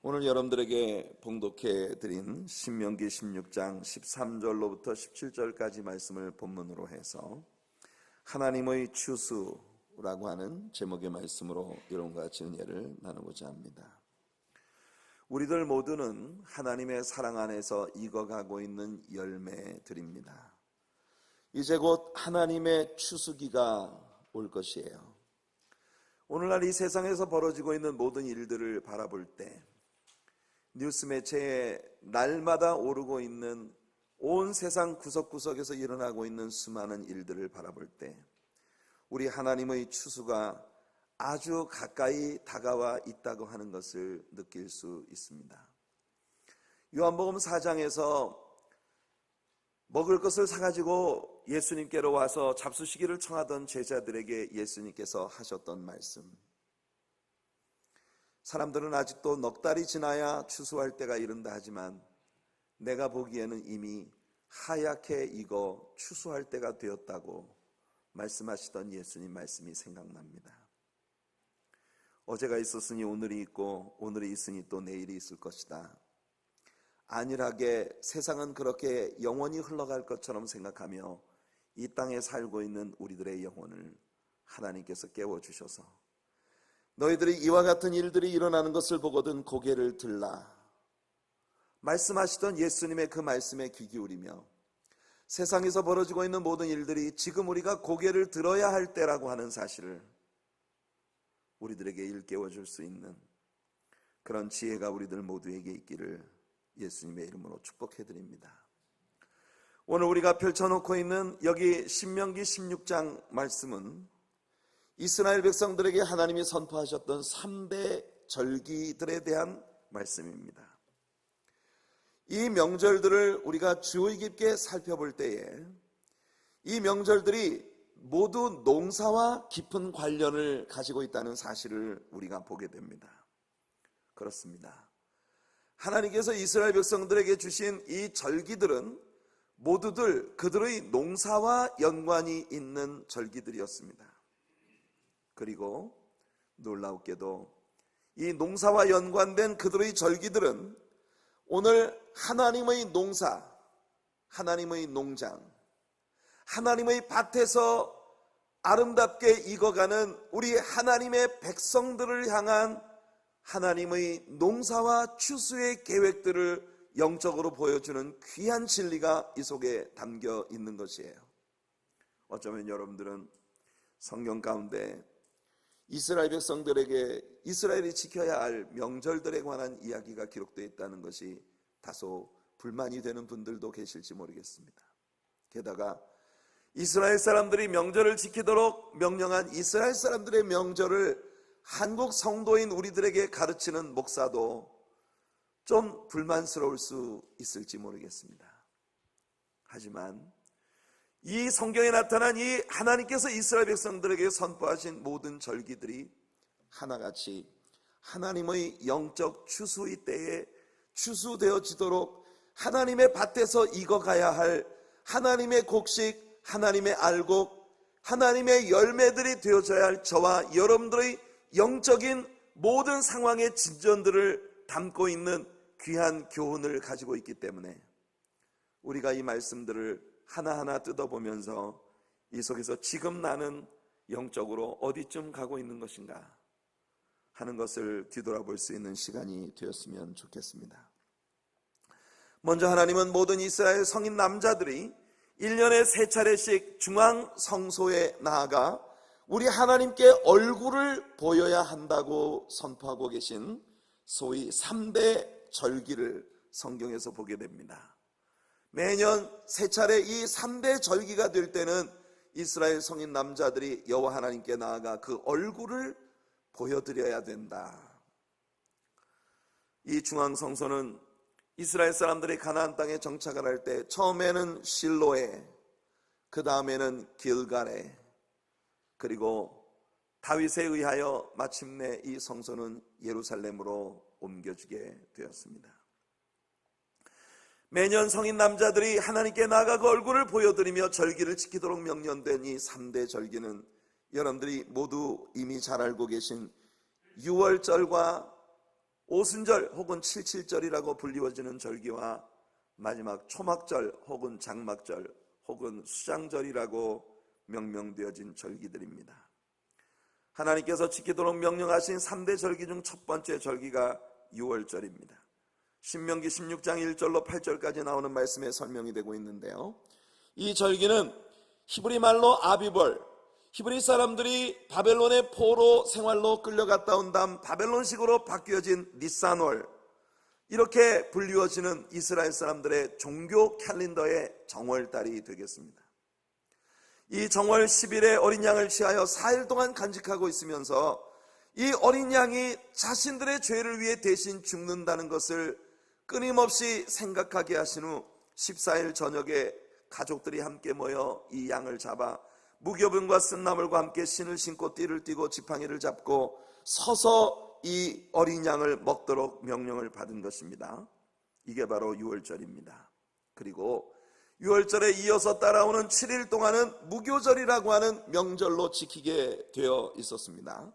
오늘 여러분들에게 봉독해 드린 신명기 16장 13절로부터 17절까지 말씀을 본문으로 해서 하나님의 추수라고 하는 제목의 말씀으로 여러분과 같이 은혜를 나누고자 합니다. 우리들 모두는 하나님의 사랑 안에서 익어가고 있는 열매들입니다. 이제 곧 하나님의 추수기가 올 것이에요. 오늘날 이 세상에서 벌어지고 있는 모든 일들을 바라볼 때 뉴스 매체에 날마다 오르고 있는 온 세상 구석구석에서 일어나고 있는 수많은 일들을 바라볼 때 우리 하나님의 추수가 아주 가까이 다가와 있다고 하는 것을 느낄 수 있습니다. 요한복음 4장에서 먹을 것을 사가지고 예수님께로 와서 잡수시기를 청하던 제자들에게 예수님께서 하셨던 말씀, 사람들은 아직도 넉 달이 지나야 추수할 때가 이른다 하지만 내가 보기에는 이미 하얗게 익어 추수할 때가 되었다고 말씀하시던 예수님 말씀이 생각납니다. 어제가 있었으니 오늘이 있고 오늘이 있으니 또 내일이 있을 것이다. 안일하게 세상은 그렇게 영원히 흘러갈 것처럼 생각하며 이 땅에 살고 있는 우리들의 영혼을 하나님께서 깨워주셔서 너희들이 이와 같은 일들이 일어나는 것을 보거든 고개를 들라 말씀하시던 예수님의 그 말씀에 귀 기울이며 세상에서 벌어지고 있는 모든 일들이 지금 우리가 고개를 들어야 할 때라고 하는 사실을 우리들에게 일깨워 줄 수 있는 그런 지혜가 우리들 모두에게 있기를 예수님의 이름으로 축복해 드립니다. 오늘 우리가 펼쳐놓고 있는 여기 신명기 16장 말씀은 이스라엘 백성들에게 하나님이 선포하셨던 3대 절기들에 대한 말씀입니다. 이 명절들을 우리가 주의 깊게 살펴볼 때에 이 명절들이 모두 농사와 깊은 관련을 가지고 있다는 사실을 우리가 보게 됩니다. 그렇습니다. 하나님께서 이스라엘 백성들에게 주신 이 절기들은 모두들 그들의 농사와 연관이 있는 절기들이었습니다. 그리고 놀라웠게도 이 농사와 연관된 그들의 절기들은 오늘 하나님의 농사, 하나님의 농장, 하나님의 밭에서 아름답게 익어가는 우리 하나님의 백성들을 향한 하나님의 농사와 추수의 계획들을 영적으로 보여주는 귀한 진리가 이 속에 담겨 있는 것이에요. 어쩌면 여러분들은 성경 가운데 이스라엘 백성들에게 이스라엘이 지켜야 할 명절들에 관한 이야기가 기록되어 있다는 것이 다소 불만이 되는 분들도 계실지 모르겠습니다. 게다가 이스라엘 사람들이 명절을 지키도록 명령한 이스라엘 사람들의 명절을 한국 성도인 우리들에게 가르치는 목사도 좀 불만스러울 수 있을지 모르겠습니다. 하지만 이 성경에 나타난 이 하나님께서 이스라엘 백성들에게 선포하신 모든 절기들이 하나같이 하나님의 영적 추수의 때에 추수되어지도록 하나님의 밭에서 익어가야 할 하나님의 곡식, 하나님의 알곡, 하나님의 열매들이 되어져야 할 저와 여러분들의 영적인 모든 상황의 진전들을 담고 있는 귀한 교훈을 가지고 있기 때문에 우리가 이 말씀들을 하나하나 뜯어보면서 이 속에서 지금 나는 영적으로 어디쯤 가고 있는 것인가 하는 것을 뒤돌아볼 수 있는 시간이 되었으면 좋겠습니다. 먼저 하나님은 모든 이스라엘 성인 남자들이 1년에 3차례씩 중앙 성소에 나아가 우리 하나님께 얼굴을 보여야 한다고 선포하고 계신 소위 3대 절기를 성경에서 보게 됩니다. 매년 3차례 이 3대 절기가 될 때는 이스라엘 성인 남자들이 여호와 하나님께 나아가 그 얼굴을 보여드려야 된다. 이 중앙성소는 이스라엘 사람들이 가나안 땅에 정착을 할 때 처음에는 실로에, 그 다음에는 길갈에, 그리고 다윗에 의하여 마침내 이 성소는 예루살렘으로 옮겨지게 되었습니다. 매년 성인 남자들이 하나님께 나아가 그 얼굴을 보여드리며 절기를 지키도록 명령된 이 3대 절기는 여러분들이 모두 이미 잘 알고 계신 6월절과 오순절 혹은 칠칠절이라고 불리워지는 절기와 마지막 초막절 혹은 장막절 혹은 수장절이라고 명명되어진 절기들입니다. 하나님께서 지키도록 명령하신 3대 절기 중 첫 번째 절기가 유월절입니다. 신명기 16장 1절로 8절까지 나오는 말씀에 설명이 되고 있는데요, 이 절기는 히브리 말로 아비벌, 히브리 사람들이 바벨론의 포로 생활로 끌려갔다 온 다음 바벨론식으로 바뀌어진 니산월, 이렇게 불리워지는 이스라엘 사람들의 종교 캘린더의 정월달이 되겠습니다. 이 정월 10일에 어린 양을 취하여 4일 동안 간직하고 있으면서 이 어린 양이 자신들의 죄를 위해 대신 죽는다는 것을 끊임없이 생각하게 하신 후 14일 저녁에 가족들이 함께 모여 이 양을 잡아 무교병과 쓴나물과 함께 신을 신고 띠를 띠고 지팡이를 잡고 서서 이 어린 양을 먹도록 명령을 받은 것입니다. 이게 바로 유월절입니다. 그리고 유월절에 이어서 따라오는 7일 동안은 무교절이라고 하는 명절로 지키게 되어 있었습니다.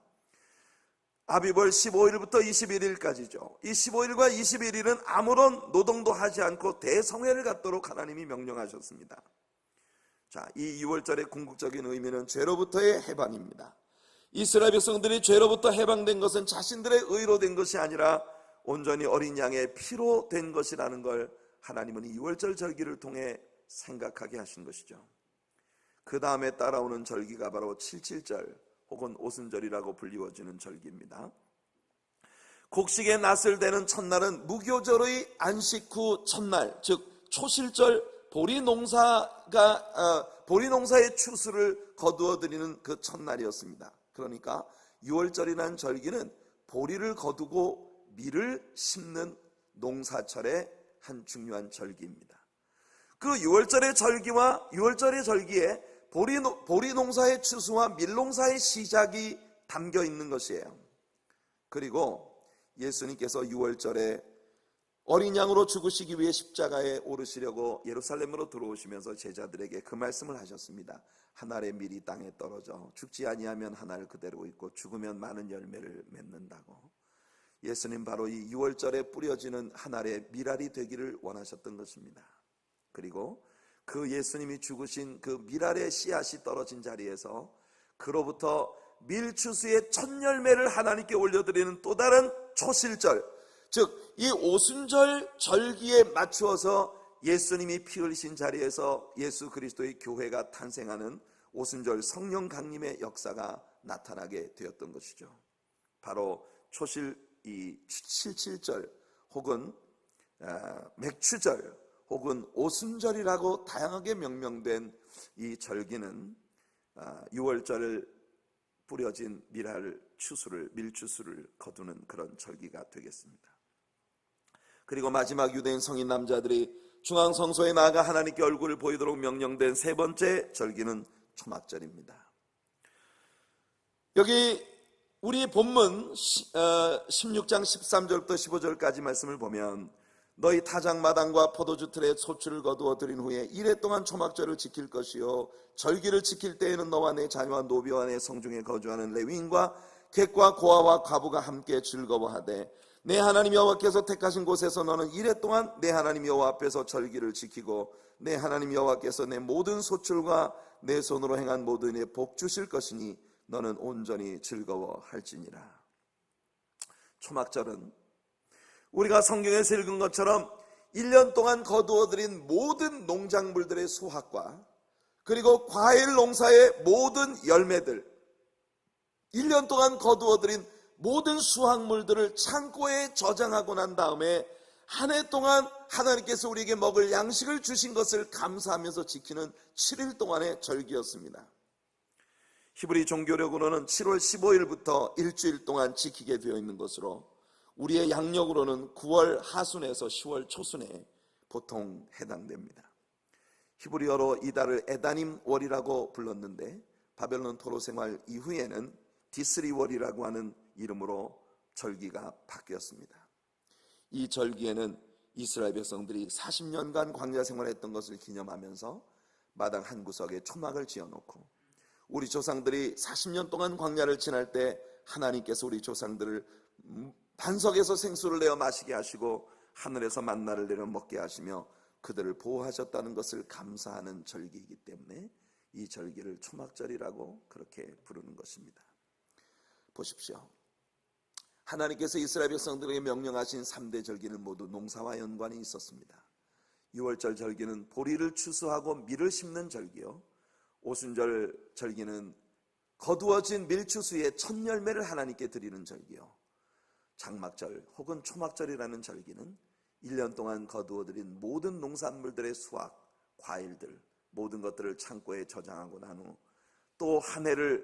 아비벌 15일부터 21일까지죠. 이 15일과 21일은 아무런 노동도 하지 않고 대성회를 갖도록 하나님이 명령하셨습니다. 자, 이 유월절의 궁극적인 의미는 죄로부터의 해방입니다. 이스라엘 백성들이 죄로부터 해방된 것은 자신들의 의로 된 것이 아니라 온전히 어린 양의 피로 된 것이라는 걸 하나님은 이 유월절 절기를 통해 생각하게 하신 것이죠. 그 다음에 따라오는 절기가 바로 칠칠절 혹은 오순절이라고 불리워지는 절기입니다. 곡식의 낫을 대는 첫날은 무교절의 안식 후 첫날, 즉 초실절, 보리농사의 추수를 거두어드리는 그 첫날이었습니다. 그러니까 유월절이라는 절기는 보리를 거두고 밀을 심는 농사철의 한 중요한 절기입니다. 그 유월절의 절기와 유월절의 절기에 보리 농사의 추수와 밀 농사의 시작이 담겨 있는 것이에요. 그리고 예수님께서 유월절에 어린 양으로 죽으시기 위해 십자가에 오르시려고 예루살렘으로 들어오시면서 제자들에게 그 말씀을 하셨습니다. 한 알의 밀이 땅에 떨어져 죽지 아니하면 한 알 그대로 있고 죽으면 많은 열매를 맺는다고. 예수님 바로 이 유월절에 뿌려지는 한 알의 밀알이 되기를 원하셨던 것입니다. 그리고 그 예수님이 죽으신 그 밀알의 씨앗이 떨어진 자리에서 그로부터 밀추수의 첫 열매를 하나님께 올려드리는 또 다른 초실절, 즉 이 오순절 절기에 맞추어서 예수님이 피 흘리신 자리에서 예수 그리스도의 교회가 탄생하는 오순절 성령 강림의 역사가 나타나게 되었던 것이죠. 바로 초실 이 칠칠절 혹은 맥추절 혹은 오순절이라고 다양하게 명명된 이 절기는 유월절을 뿌려진 밀추수를 거두는 그런 절기가 되겠습니다. 그리고 마지막 유대인 성인 남자들이 중앙성소에 나아가 하나님께 얼굴을 보이도록 명령된 세 번째 절기는 초막절입니다. 여기 우리 본문 16장 13절부터 15절까지 말씀을 보면 너희 타작마당과 포도주 틀에 소출을 거두어 드린 후에 이래 동안 초막절을 지킬 것이요 절기를 지킬 때에는 너와 내 자녀와 노비와 내 성중에 거주하는 레위인과 객과 고아와 과부가 함께 즐거워하되 내 하나님 여호와께서 택하신 곳에서 너는 이래 동안 내 하나님 여호와 앞에서 절기를 지키고 내 하나님 여호와께서 내 모든 소출과 내 손으로 행한 모든 일에 복 주실 것이니 너는 온전히 즐거워할지니라. 초막절은 우리가 성경에서 읽은 것처럼 1년 동안 거두어들인 모든 농작물들의 수확과 그리고 과일 농사의 모든 열매들, 1년 동안 거두어들인 모든 수확물들을 창고에 저장하고 난 다음에 한 해 동안 하나님께서 우리에게 먹을 양식을 주신 것을 감사하면서 지키는 7일 동안의 절기였습니다. 히브리 종교력으로는 7월 15일부터 일주일 동안 지키게 되어 있는 것으로 우리의 양력으로는 9월 하순에서 10월 초순에 보통 해당됩니다. 히브리어로 이달을 에다님 월이라고 불렀는데 바벨론 토로 생활 이후에는 디스리월이라고 하는 이름으로 절기가 바뀌었습니다. 이 절기에는 이스라엘 백성들이 40년간 광야 생활했던 것을 기념하면서 마당 한 구석에 초막을 지어놓고 우리 조상들이 40년 동안 광야를 지날 때 하나님께서 우리 조상들을 반석에서 생수를 내어 마시게 하시고 하늘에서 만나를 내려 먹게 하시며 그들을 보호하셨다는 것을 감사하는 절기이기 때문에 이 절기를 초막절이라고 그렇게 부르는 것입니다. 보십시오. 하나님께서 이스라엘 백성들에게 명령하신 3대 절기는 모두 농사와 연관이 있었습니다. 6월절 절기는 보리를 추수하고 밀을 심는 절기요, 오순절 절기는 거두어진 밀추수의 첫 열매를 하나님께 드리는 절기요, 장막절 혹은 초막절이라는 절기는 1년 동안 거두어들인 모든 농산물들의 수확, 과일들 모든 것들을 창고에 저장하고 난 후 또 한 해를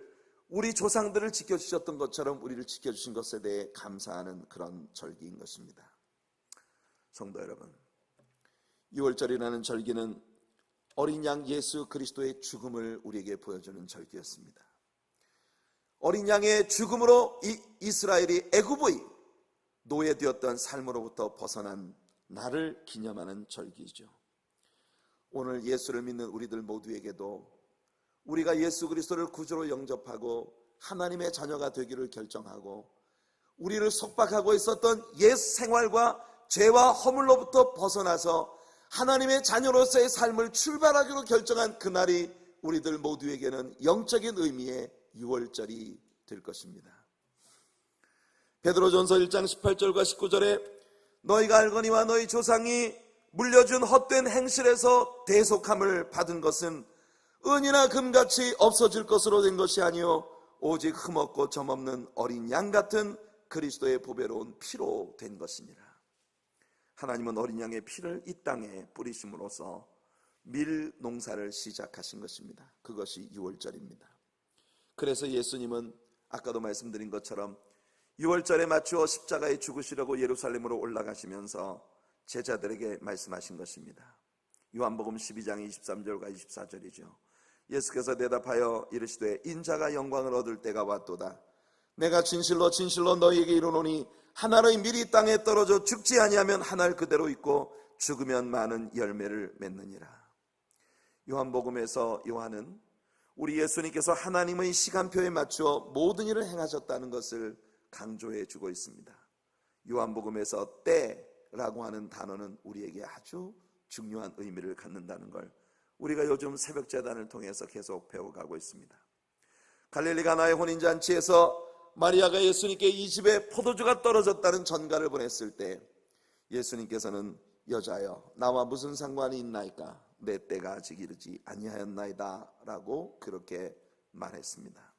우리 조상들을 지켜주셨던 것처럼 우리를 지켜주신 것에 대해 감사하는 그런 절기인 것입니다. 성도 여러분, 6월절이라는 절기는 어린 양 예수 그리스도의 죽음을 우리에게 보여주는 절기였습니다. 어린 양의 죽음으로 이스라엘이 애굽의 노예되었던 삶으로부터 벗어난 날을 기념하는 절기이죠. 오늘 예수를 믿는 우리들 모두에게도 우리가 예수 그리스도를 구주로 영접하고 하나님의 자녀가 되기를 결정하고 우리를 속박하고 있었던 옛 생활과 죄와 허물로부터 벗어나서 하나님의 자녀로서의 삶을 출발하기로 결정한 그날이 우리들 모두에게는 영적인 의미의 6월절이 될 것입니다. 베드로전서 1장 18절과 19절에 너희가 알거니와 너희 조상이 물려준 헛된 행실에서 대속함을 받은 것은 은이나 금같이 없어질 것으로 된 것이 아니요 오직 흠없고 점없는 어린 양 같은 그리스도의 보배로운 피로 된 것이니라. 하나님은 어린 양의 피를 이 땅에 뿌리심으로써 밀 농사를 시작하신 것입니다. 그것이 6월절입니다. 그래서 예수님은 아까도 말씀드린 것처럼 6월절에 맞추어 십자가에 죽으시려고 예루살렘으로 올라가시면서 제자들에게 말씀하신 것입니다. 요한복음 12장 23절과 24절이죠. 예수께서 대답하여 이르시되 인자가 영광을 얻을 때가 왔도다. 내가 진실로 진실로 너희에게 이르노니 하나의 밀이 땅에 떨어져 죽지 아니하면 하늘 그대로 있고 죽으면 많은 열매를 맺느니라. 요한복음에서 요한은 우리 예수님께서 하나님의 시간표에 맞추어 모든 일을 행하셨다는 것을 강조해 주고 있습니다. 요한복음에서 때라고 하는 단어는 우리에게 아주 중요한 의미를 갖는다는 걸 우리가 요즘 새벽제단을 통해서 계속 배워가고 있습니다. 갈릴리 가나의 혼인잔치에서 마리아가 예수님께 이 집에 포도주가 떨어졌다는 전가를 보냈을 때 예수님께서는 여자여 나와 무슨 상관이 있나이까 내 때가 아직 이르지 아니하였나이다 라고 그렇게 말했습니다.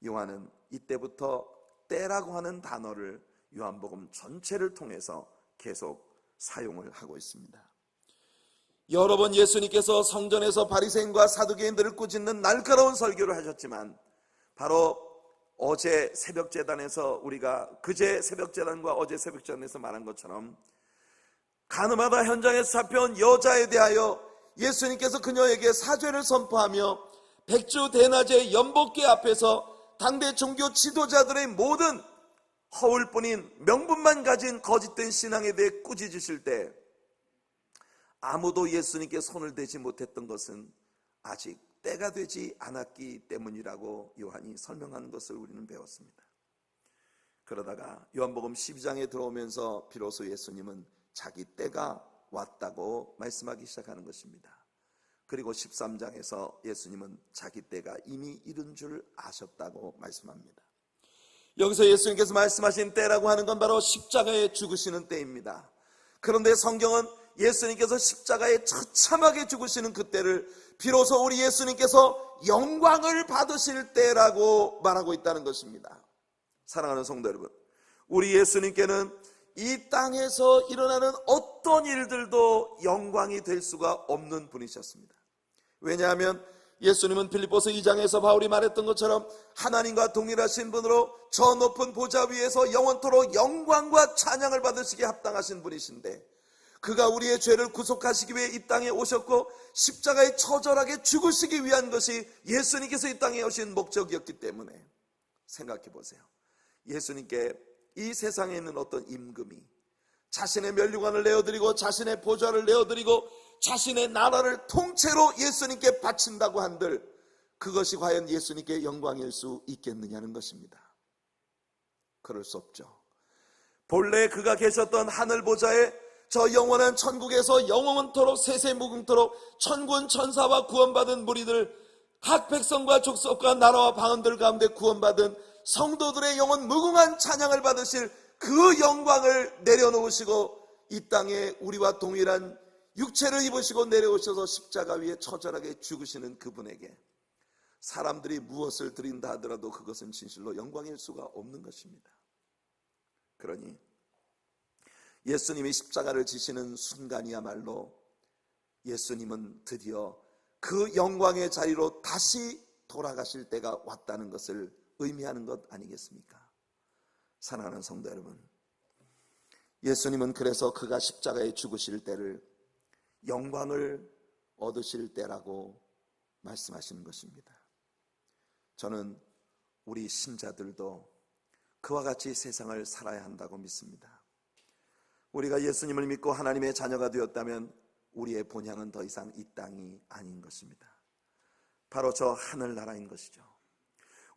요한은 이때부터 때라고 하는 단어를 요한복음 전체를 통해서 계속 사용을 하고 있습니다. 여러 번 예수님께서 성전에서 바리새인과 사두개인들을 꾸짖는 날카로운 설교를 하셨지만 바로 어제 새벽제단에서 우리가 그제 새벽제단과 어제 새벽제단에서 말한 것처럼 가늠하다 현장에서 잡혀온 여자에 대하여 예수님께서 그녀에게 사죄를 선포하며 백주 대낮에 연복궤 앞에서 당대 종교 지도자들의 모든 허울뿐인 명분만 가진 거짓된 신앙에 대해 꾸짖으실 때 아무도 예수님께 손을 대지 못했던 것은 아직 때가 되지 않았기 때문이라고 요한이 설명하는 것을 우리는 배웠습니다. 그러다가 요한복음 12장에 들어오면서 비로소 예수님은 자기 때가 왔다고 말씀하기 시작하는 것입니다. 그리고 13장에서 예수님은 자기 때가 이미 이른 줄 아셨다고 말씀합니다. 여기서 예수님께서 말씀하신 때라고 하는 건 바로 십자가에 죽으시는 때입니다. 그런데 성경은 예수님께서 십자가에 처참하게 죽으시는 그때를 비로소 우리 예수님께서 영광을 받으실 때라고 말하고 있다는 것입니다. 사랑하는 성도 여러분, 우리 예수님께는 이 땅에서 일어나는 어떤 일들도 영광이 될 수가 없는 분이셨습니다. 왜냐하면 예수님은 빌립보서 2장에서 바울이 말했던 것처럼 하나님과 동일하신 분으로 저 높은 보좌 위에서 영원토록 영광과 찬양을 받으시기에 합당하신 분이신데 그가 우리의 죄를 구속하시기 위해 이 땅에 오셨고 십자가에 처절하게 죽으시기 위한 것이 예수님께서 이 땅에 오신 목적이었기 때문에 생각해 보세요. 예수님께 이 세상에 있는 어떤 임금이 자신의 면류관을 내어드리고 자신의 보좌를 내어드리고 자신의 나라를 통째로 예수님께 바친다고 한들 그것이 과연 예수님께 영광일 수 있겠느냐는 것입니다. 그럴 수 없죠. 본래 그가 계셨던 하늘 보좌에 저 영원한 천국에서 영원토록 세세무궁토록 천군 천사와 구원받은 무리들, 각 백성과 족속과 나라와 방언들 가운데 구원받은 성도들의 영원 무궁한 찬양을 받으실 그 영광을 내려놓으시고 이 땅에 우리와 동일한 육체를 입으시고 내려오셔서 십자가 위에 처절하게 죽으시는 그분에게 사람들이 무엇을 드린다 하더라도 그것은 진실로 영광일 수가 없는 것입니다. 그러니 예수님이 십자가를 지시는 순간이야말로 예수님은 드디어 그 영광의 자리로 다시 돌아가실 때가 왔다는 것을 의미하는 것 아니겠습니까? 사랑하는 성도 여러분, 예수님은 그래서 그가 십자가에 죽으실 때를 영광을 얻으실 때라고 말씀하시는 것입니다. 저는 우리 신자들도 그와 같이 세상을 살아야 한다고 믿습니다. 우리가 예수님을 믿고 하나님의 자녀가 되었다면 우리의 본향은 더 이상 이 땅이 아닌 것입니다. 바로 저 하늘나라인 것이죠.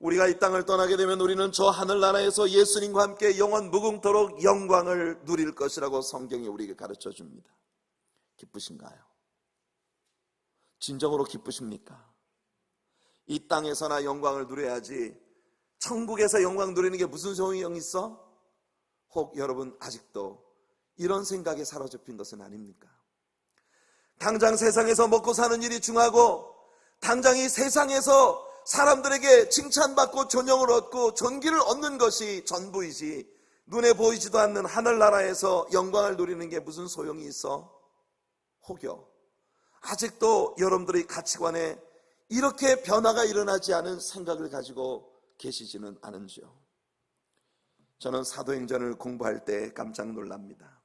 우리가 이 땅을 떠나게 되면 우리는 저 하늘나라에서 예수님과 함께 영원 무궁토록 영광을 누릴 것이라고 성경이 우리에게 가르쳐 줍니다. 기쁘신가요? 진정으로 기쁘십니까? 이 땅에서나 영광을 누려야지 천국에서 영광 누리는 게 무슨 소용이 있어? 혹 여러분 아직도 이런 생각에 사로잡힌 것은 아닙니까? 당장 세상에서 먹고 사는 일이 중요하고 당장 이 세상에서 사람들에게 칭찬받고 존영을 얻고 존귀를 얻는 것이 전부이지 눈에 보이지도 않는 하늘나라에서 영광을 누리는 게 무슨 소용이 있어? 혹여 아직도 여러분들의 가치관에 이렇게 변화가 일어나지 않은 생각을 가지고 계시지는 않은지요? 저는 사도행전을 공부할 때 깜짝 놀랍니다.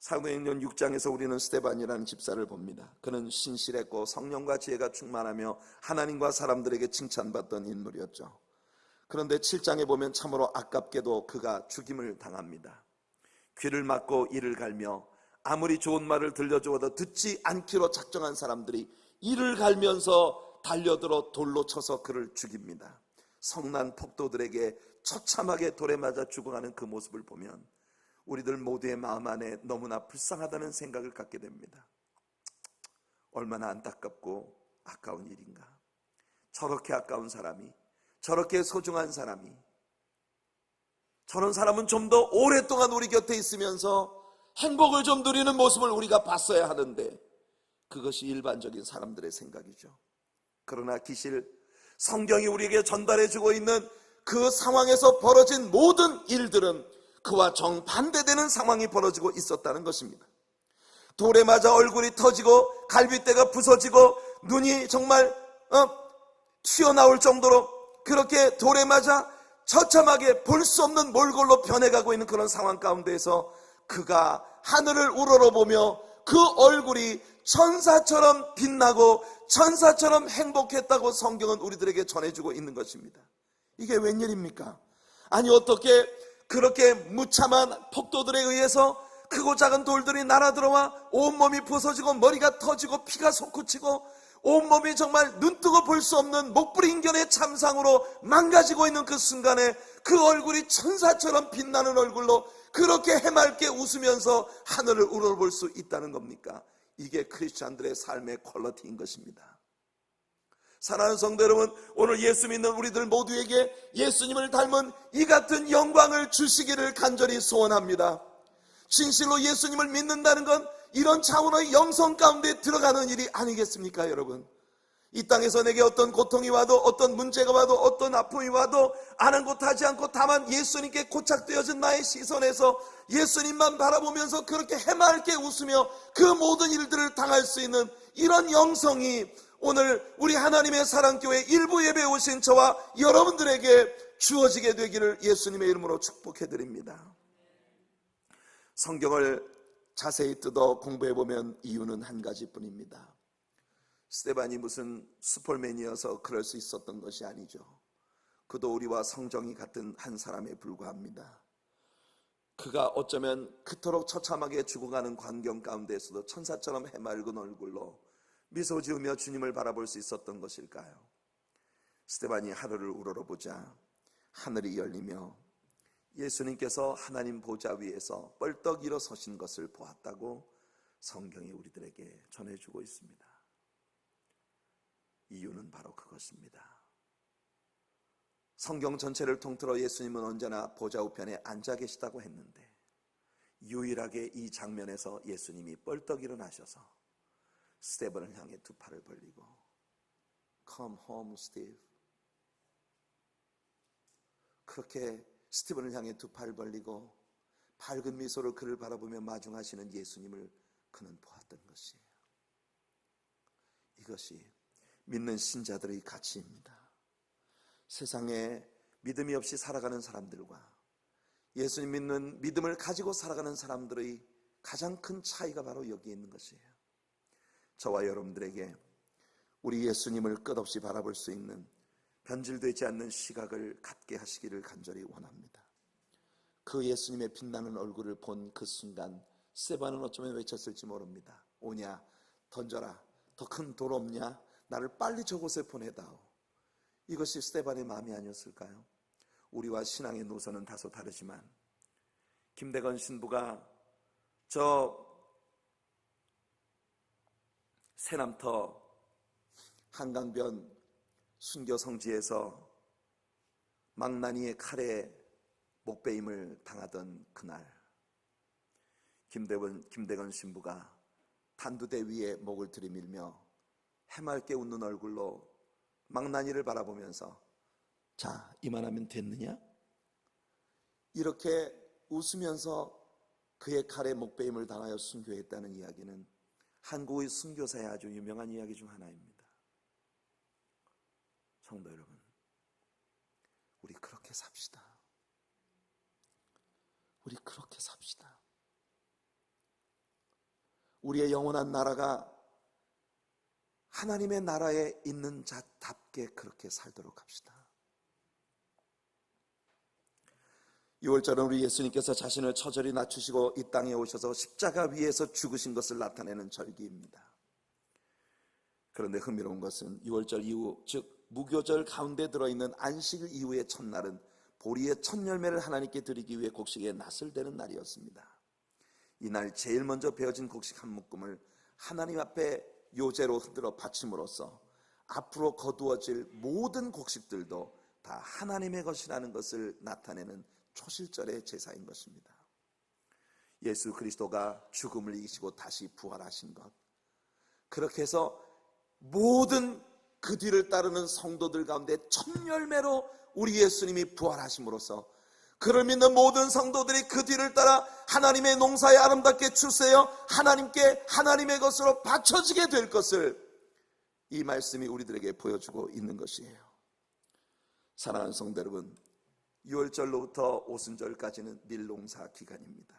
사도행전 6장에서 우리는 스데반이라는 집사를 봅니다. 그는 신실했고 성령과 지혜가 충만하며 하나님과 사람들에게 칭찬받던 인물이었죠. 그런데 7장에 보면 참으로 아깝게도 그가 죽임을 당합니다. 귀를 막고 이를 갈며 아무리 좋은 말을 들려주어도 듣지 않기로 작정한 사람들이 이를 갈면서 달려들어 돌로 쳐서 그를 죽입니다. 성난 폭도들에게 처참하게 돌에 맞아 죽어가는 그 모습을 보면 우리들 모두의 마음 안에 너무나 불쌍하다는 생각을 갖게 됩니다. 얼마나 안타깝고 아까운 일인가. 저렇게 아까운 사람이, 저렇게 소중한 사람이, 저런 사람은 좀 더 오랫동안 우리 곁에 있으면서 행복을 좀 누리는 모습을 우리가 봤어야 하는데 그것이 일반적인 사람들의 생각이죠. 그러나 기실 성경이 우리에게 전달해주고 있는 그 상황에서 벌어진 모든 일들은 그와 정반대되는 상황이 벌어지고 있었다는 것입니다. 돌에 맞아 얼굴이 터지고 갈빗대가 부서지고 눈이 정말 튀어나올 정도로 그렇게 돌에 맞아 처참하게 볼 수 없는 몰골로 변해가고 있는 그런 상황 가운데에서 그가 하늘을 우러러보며 그 얼굴이 천사처럼 빛나고 천사처럼 행복했다고 성경은 우리들에게 전해주고 있는 것입니다. 이게 웬일입니까? 아니 어떻게 그렇게 무참한 폭도들에 의해서 크고 작은 돌들이 날아들어와 온몸이 부서지고 머리가 터지고 피가 솟구치고 온몸이 정말 눈뜨고 볼 수 없는 목불인견의 참상으로 망가지고 있는 그 순간에 그 얼굴이 천사처럼 빛나는 얼굴로 그렇게 해맑게 웃으면서 하늘을 우러볼 수 있다는 겁니까? 이게 크리스찬들의 삶의 퀄리티인 것입니다. 사랑하는 성도 여러분, 오늘 예수 믿는 우리들 모두에게 예수님을 닮은 이 같은 영광을 주시기를 간절히 소원합니다. 진실로 예수님을 믿는다는 건 이런 차원의 영성 가운데 들어가는 일이 아니겠습니까, 여러분? 이 땅에서 내게 어떤 고통이 와도 어떤 문제가 와도 어떤 아픔이 와도 아랑곳하지 않고 다만 예수님께 고착되어진 나의 시선에서 예수님만 바라보면서 그렇게 해맑게 웃으며 그 모든 일들을 당할 수 있는 이런 영성이 오늘 우리 하나님의 사랑교회 일부 예배에 오신 저와 여러분들에게 주어지게 되기를 예수님의 이름으로 축복해드립니다. 성경을 자세히 뜯어 공부해보면 이유는 한 가지뿐입니다. 스데반이 무슨 슈퍼맨이어서 그럴 수 있었던 것이 아니죠. 그도 우리와 성정이 같은 한 사람에 불과합니다. 그가 어쩌면 그토록 처참하게 죽어가는 광경 가운데에서도 천사처럼 해맑은 얼굴로 미소 지으며 주님을 바라볼 수 있었던 것일까요? 스데반이 하늘을 우러러보자 하늘이 열리며 예수님께서 하나님 보좌 위에서 뻘떡 일어서신 것을 보았다고 성경이 우리들에게 전해주고 있습니다. 이유는 바로 그것입니다. 성경 전체를 통틀어 예수님은 언제나 보좌 우편에 앉아 계시다고 했는데 유일하게 이 장면에서 예수님이 뻘떡 일어나셔서 스테반을 향해 두 팔을 벌리고 Come home, Steve. 그렇게 스티븐을 향해 두 팔을 벌리고 밝은 미소로 그를 바라보며 마중하시는 예수님을 그는 보았던 것이에요. 이것이 믿는 신자들의 가치입니다. 세상에 믿음이 없이 살아가는 사람들과 예수님 믿는 믿음을 가지고 살아가는 사람들의 가장 큰 차이가 바로 여기에 있는 것이에요. 저와 여러분들에게 우리 예수님을 끝없이 바라볼 수 있는 변질되지 않는 시각을 갖게 하시기를 간절히 원합니다. 그 예수님의 빛나는 얼굴을 본 그 순간 스데반은 어쩌면 외쳤을지 모릅니다. 오냐, 던져라, 더 큰 돌 없냐, 나를 빨리 저곳에 보내다오. 이것이 스데반의 마음이 아니었을까요? 우리와 신앙의 노선은 다소 다르지만 김대건 신부가 저 새남터 한강변 순교 성지에서 망나니의 칼에 목베임을 당하던 그날, 김대건 신부가 단두대 위에 목을 들이밀며 해맑게 웃는 얼굴로 망나니를 바라보면서 자, 이만하면 됐느냐? 이렇게 웃으면서 그의 칼에 목베임을 당하여 순교했다는 이야기는 한국의 순교사의 아주 유명한 이야기 중 하나입니다. 성도 여러분, 우리 그렇게 삽시다. 우리 그렇게 삽시다. 우리의 영원한 나라가 하나님의 나라에 있는 자답게 그렇게 살도록 합시다. 6월절은 우리 예수님께서 자신을 처절히 낮추시고 이 땅에 오셔서 십자가 위에서 죽으신 것을 나타내는 절기입니다. 그런데 흥미로운 것은 6월절 이후, 즉 무교절 가운데 들어있는 안식 이후의 첫날은 보리의 첫 열매를 하나님께 드리기 위해 곡식에 낫을 대는 날이었습니다. 이날 제일 먼저 베어진 곡식 한 묶음을 하나님 앞에 요제로 흔들어 바침으로써 앞으로 거두어질 모든 곡식들도 다 하나님의 것이라는 것을 나타내는 초실절의 제사인 것입니다. 예수 그리스도가 죽음을 이기시고 다시 부활하신 것, 그렇게 해서 모든 그 뒤를 따르는 성도들 가운데 첫 열매로 우리 예수님이 부활하심으로써 그를 믿는 모든 성도들이 그 뒤를 따라 하나님의 농사에 아름답게 추수하여 하나님께 하나님의 것으로 바쳐지게 될 것을 이 말씀이 우리들에게 보여주고 있는 것이에요. 사랑하는 성도 여러분, 6월절로부터 오순절까지는 밀농사 기간입니다.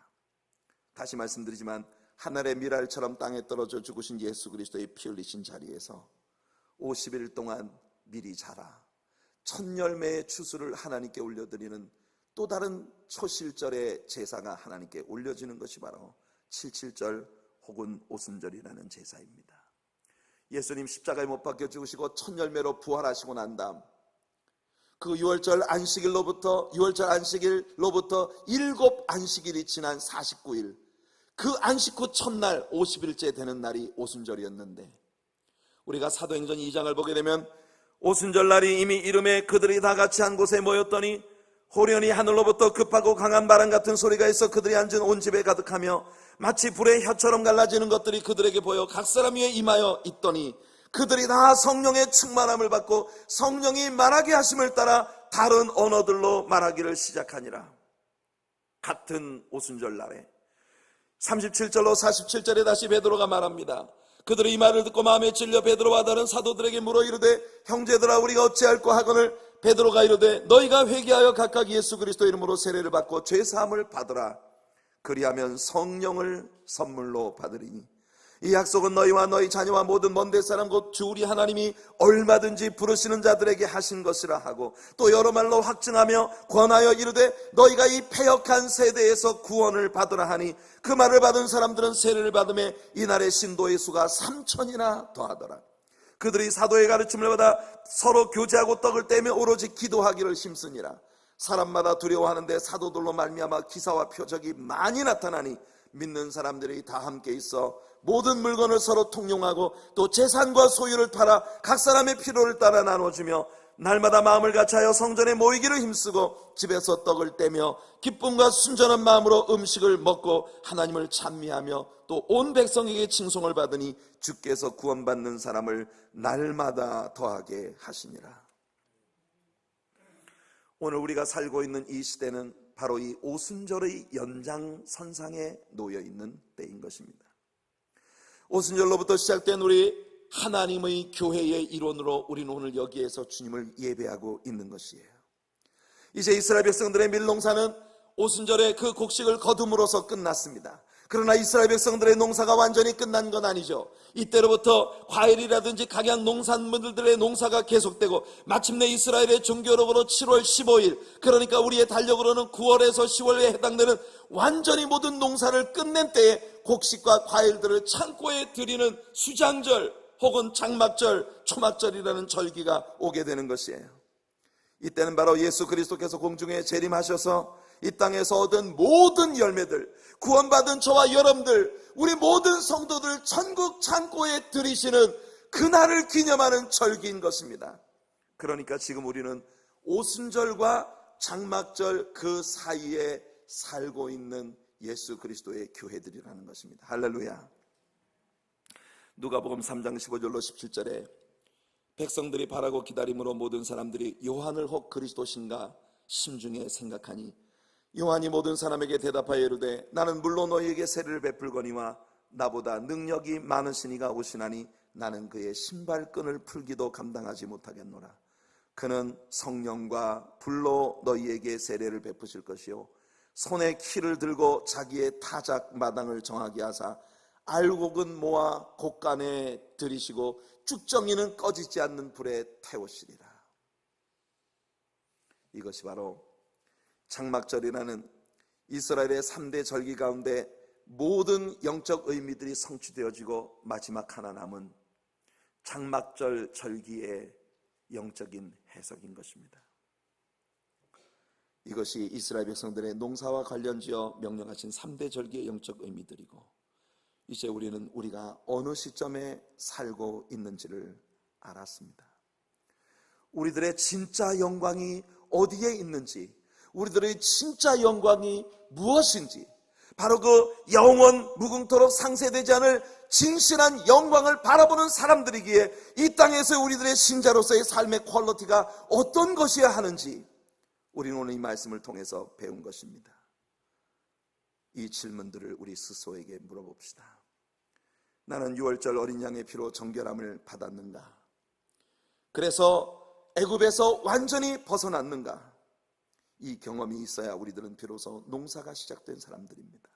다시 말씀드리지만 하늘의 밀알처럼 땅에 떨어져 죽으신 예수 그리스도의 피 흘리신 자리에서 50일 동안 밀이 자라 첫 열매의 추수를 하나님께 올려드리는 또 다른 초실절의 제사가 하나님께 올려지는 것이 바로 77절 혹은 오순절이라는 제사입니다. 예수님 십자가에 못 박혀 죽으시고 첫 열매로 부활하시고 난 다음 그 6월절 안식일로부터 7 안식일이 지난 49일, 그 안식 후 첫날 50일째 되는 날이 오순절이었는데, 우리가 사도행전 2장을 보게 되면 오순절 날이 이미 이름에 그들이 다 같이 한 곳에 모였더니 호련히 하늘로부터 급하고 강한 바람 같은 소리가 있어 그들이 앉은 온 집에 가득하며 마치 불의 혀처럼 갈라지는 것들이 그들에게 보여 각 사람 위에 임하여 있더니 그들이 다 성령의 충만함을 받고 성령이 말하게 하심을 따라 다른 언어들로 말하기를 시작하니라. 같은 오순절 날에 37절로 47절에 다시 베드로가 말합니다. 그들이 이 말을 듣고 마음에 찔려 베드로와 다른 사도들에게 물어 이르되 형제들아 우리가 어찌할꼬 하거늘 베드로가 이르되 너희가 회개하여 각각 예수 그리스도 이름으로 세례를 받고 죄사함을 받으라. 그리하면 성령을 선물로 받으리니 이 약속은 너희와 너희 자녀와 모든 먼데 사람 곧 주 우리 하나님이 얼마든지 부르시는 자들에게 하신 것이라 하고 또 여러 말로 확증하며 권하여 이르되 너희가 이 패역한 세대에서 구원을 받으라 하니 그 말을 받은 사람들은 세례를 받음에 이날의 신도의 수가 3,000이나 더하더라. 그들이 사도의 가르침을 받아 서로 교제하고 떡을 떼며 오로지 기도하기를 힘쓰니라. 사람마다 두려워하는데 사도들로 말미암아 기사와 표적이 많이 나타나니 믿는 사람들이 다 함께 있어 모든 물건을 서로 통용하고 또 재산과 소유를 팔아 각 사람의 필요를 따라 나눠주며 날마다 마음을 같이하여 성전에 모이기를 힘쓰고 집에서 떡을 떼며 기쁨과 순전한 마음으로 음식을 먹고 하나님을 찬미하며 또 온 백성에게 칭송을 받으니 주께서 구원받는 사람을 날마다 더하게 하시니라. 오늘 우리가 살고 있는 이 시대는 바로 이 오순절의 연장선상에 놓여 있는 때인 것입니다. 오순절로부터 시작된 우리 하나님의 교회의 일원으로 우리는 오늘 여기에서 주님을 예배하고 있는 것이에요. 이제 이스라엘 백성들의 밀농사는 오순절에 그 곡식을 거둠으로써 끝났습니다. 그러나 이스라엘 백성들의 농사가 완전히 끝난 건 아니죠. 이때로부터 과일이라든지 각양 농산물들의 농사가 계속되고 마침내 이스라엘의 종교력으로 7월 15일, 그러니까 우리의 달력으로는 9월에서 10월에 해당되는 완전히 모든 농사를 끝낸 때에 곡식과 과일들을 창고에 드리는 수장절 혹은 장막절, 초막절이라는 절기가 오게 되는 것이에요. 이때는 바로 예수 그리스도께서 공중에 재림하셔서 이 땅에서 얻은 모든 열매들, 구원받은 저와 여러분들, 우리 모든 성도들 천국 창고에 들이시는 그날을 기념하는 절기인 것입니다. 그러니까 지금 우리는 오순절과 장막절 그 사이에 살고 있는 예수 그리스도의 교회들이라는 것입니다. 할렐루야. 누가복음 3장 15절로 17절에 백성들이 바라고 기다림으로 모든 사람들이 요한을 혹 그리스도신가 심중에 생각하니 요한이 모든 사람에게 대답하여 이르되 나는 물론 너희에게 세례를 베풀거니와 나보다 능력이 많으시니가 오시나니 나는 그의 신발끈을 풀기도 감당하지 못하겠노라. 그는 성령과 불로 너희에게 세례를 베푸실 것이요 손에 키를 들고 자기의 타작 마당을 정하게 하사 알곡은 모아 곡간에 들이시고 쭉정이는 꺼지지 않는 불에 태우시리라. 이것이 바로 장막절이라는 이스라엘의 3대 절기 가운데 모든 영적 의미들이 성취되어지고 마지막 하나 남은 장막절 절기의 영적인 해석인 것입니다. 이것이 이스라엘 백성들의 농사와 관련지어 명령하신 3대 절기의 영적 의미들이고, 이제 우리는 우리가 어느 시점에 살고 있는지를 알았습니다. 우리들의 진짜 영광이 어디에 있는지, 우리들의 진짜 영광이 무엇인지, 바로 그 영원 무궁토록 상쇄되지 않을 진실한 영광을 바라보는 사람들이기에 이 땅에서 우리들의 신자로서의 삶의 퀄리티가 어떤 것이어야 하는지 우리는 오늘 이 말씀을 통해서 배운 것입니다. 이 질문들을 우리 스스로에게 물어봅시다. 나는 유월절 어린 양의 피로 정결함을 받았는가? 그래서 애굽에서 완전히 벗어났는가? 이 경험이 있어야 우리들은 비로소 농사가 시작된 사람들입니다.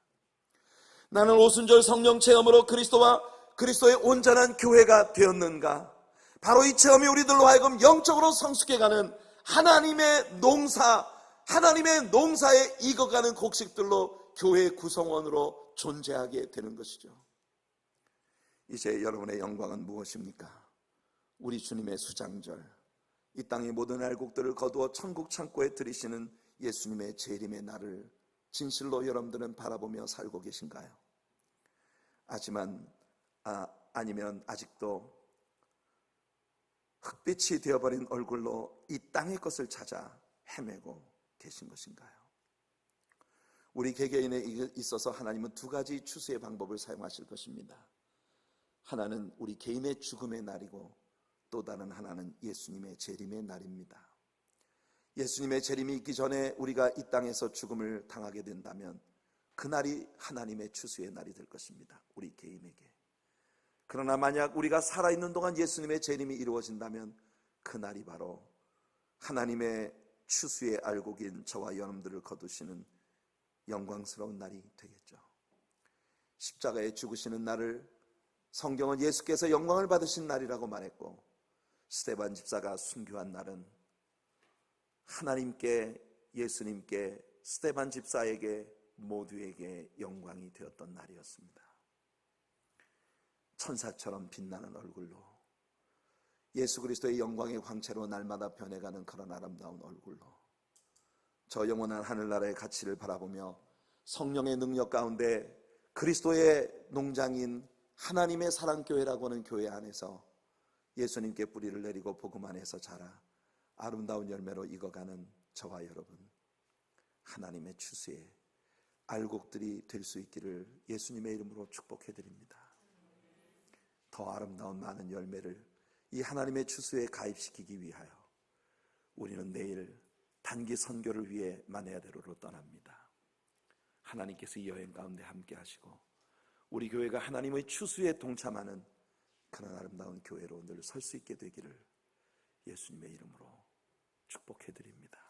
나는 오순절 성령 체험으로 그리스도와 그리스도의 온전한 교회가 되었는가? 바로 이 체험이 우리들로 하여금 영적으로 성숙해가는 하나님의 농사에 익어가는 곡식들로 교회의 구성원으로 존재하게 되는 것이죠. 이제 여러분의 영광은 무엇입니까? 우리 주님의 수장절, 이 땅의 모든 알곡들을 거두어 천국 창고에 들이시는 예수님의 재림의 날을 진실로 여러분들은 바라보며 살고 계신가요? 아니면 아직도 흙빛이 되어버린 얼굴로 이 땅의 것을 찾아 헤매고 계신 것인가요? 우리 개개인에 있어서 하나님은 두 가지 추수의 방법을 사용하실 것입니다. 하나는 우리 개인의 죽음의 날이고 또 다른 하나는 예수님의 재림의 날입니다. 예수님의 재림이 있기 전에 우리가 이 땅에서 죽음을 당하게 된다면 그날이 하나님의 추수의 날이 될 것입니다. 우리 개인에게. 그러나 만약 우리가 살아있는 동안 예수님의 재림이 이루어진다면 그날이 바로 하나님의 추수의 알곡인 저와 여러분들을 거두시는 영광스러운 날이 되겠죠. 십자가에 죽으시는 날을 성경은 예수께서 영광을 받으신 날이라고 말했고, 스데반 집사가 순교한 날은 하나님께, 예수님께, 스데반 집사에게 모두에게 영광이 되었던 날이었습니다. 천사처럼 빛나는 얼굴로, 예수 그리스도의 영광의 광채로 날마다 변해가는 그런 아름다운 얼굴로 저 영원한 하늘나라의 가치를 바라보며 성령의 능력 가운데 그리스도의 농장인 하나님의 사랑교회라고 하는 교회 안에서 예수님께 뿌리를 내리고 복음 안에서 자라 아름다운 열매로 익어가는 저와 여러분, 하나님의 추수의 알곡들이 될 수 있기를 예수님의 이름으로 축복해드립니다. 더 아름다운 많은 열매를 이 하나님의 추수에 가입시키기 위하여 우리는 내일 단기 선교를 위해 마네아데로로 떠납니다. 하나님께서 이 여행 가운데 함께 하시고 우리 교회가 하나님의 추수에 동참하는 그런 아름다운 교회로 늘 설 수 있게 되기를 예수님의 이름으로 축복해드립니다.